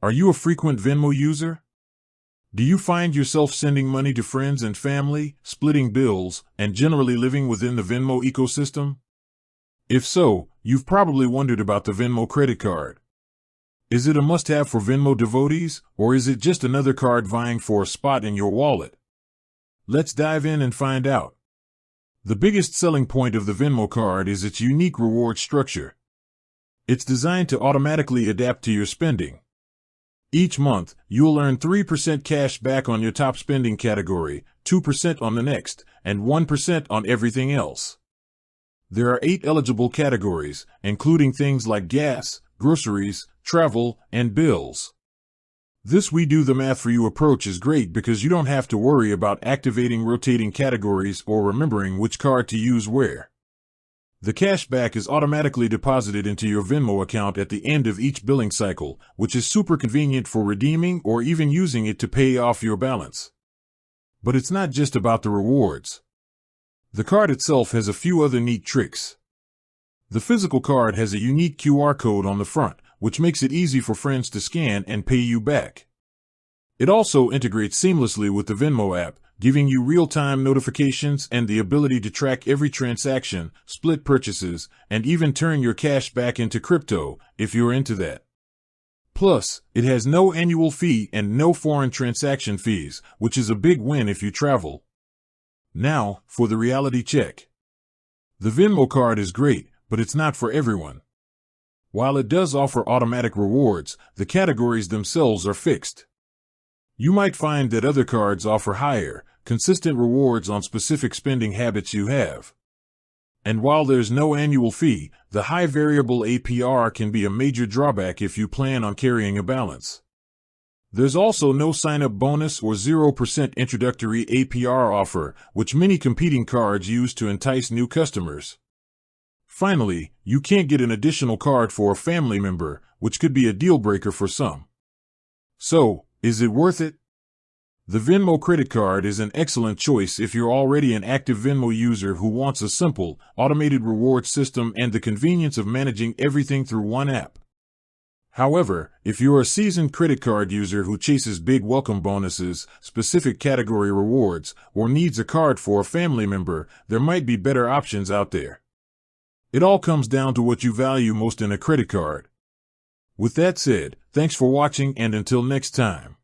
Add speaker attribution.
Speaker 1: Are you a frequent Venmo user? Do you find yourself sending money to friends and family, splitting bills, and generally living within the Venmo ecosystem? If so, you've probably wondered about the Venmo credit card. Is it a must-have for Venmo devotees, or is it just another card vying for a spot in your wallet? Let's dive in and find out. The biggest selling point of the Venmo card is its unique reward structure. It's designed to automatically adapt to your spending. Each month, you'll earn 3% cash back on your top spending category, 2% on the next, and 1% on everything else. There are 8 eligible categories, including things like gas, groceries, travel, and bills. This we do the math for you approach is great because you don't have to worry about activating rotating categories or remembering which card to use where. The cash back is automatically deposited into your Venmo account at the end of each billing cycle, which is super convenient for redeeming or even using it to pay off your balance. But it's not just about the rewards. The card itself has a few other neat tricks. The physical card has a unique QR code on the front, which makes it easy for friends to scan and pay you back. It also integrates seamlessly with the Venmo app, giving you real-time notifications and the ability to track every transaction, split purchases, and even turn your cash back into crypto, if you're into that. Plus, it has no annual fee and no foreign transaction fees, which is a big win if you travel. Now, for the reality check. The Venmo card is great, but it's not for everyone. While it does offer automatic rewards, the categories themselves are fixed. You might find that other cards offer higher, consistent rewards on specific spending habits you have. And while there's no annual fee, the high variable APR can be a major drawback if you plan on carrying a balance. There's also no sign-up bonus or 0% introductory APR offer, which many competing cards use to entice new customers. Finally, you can't get an additional card for a family member, which could be a deal-breaker for some. So, is it worth it? The Venmo credit card is an excellent choice if you're already an active Venmo user who wants a simple, automated reward system and the convenience of managing everything through one app. However, if you're a seasoned credit card user who chases big welcome bonuses, specific category rewards, or needs a card for a family member, there might be better options out there. It all comes down to what you value most in a credit card. With that said, thanks for watching and until next time.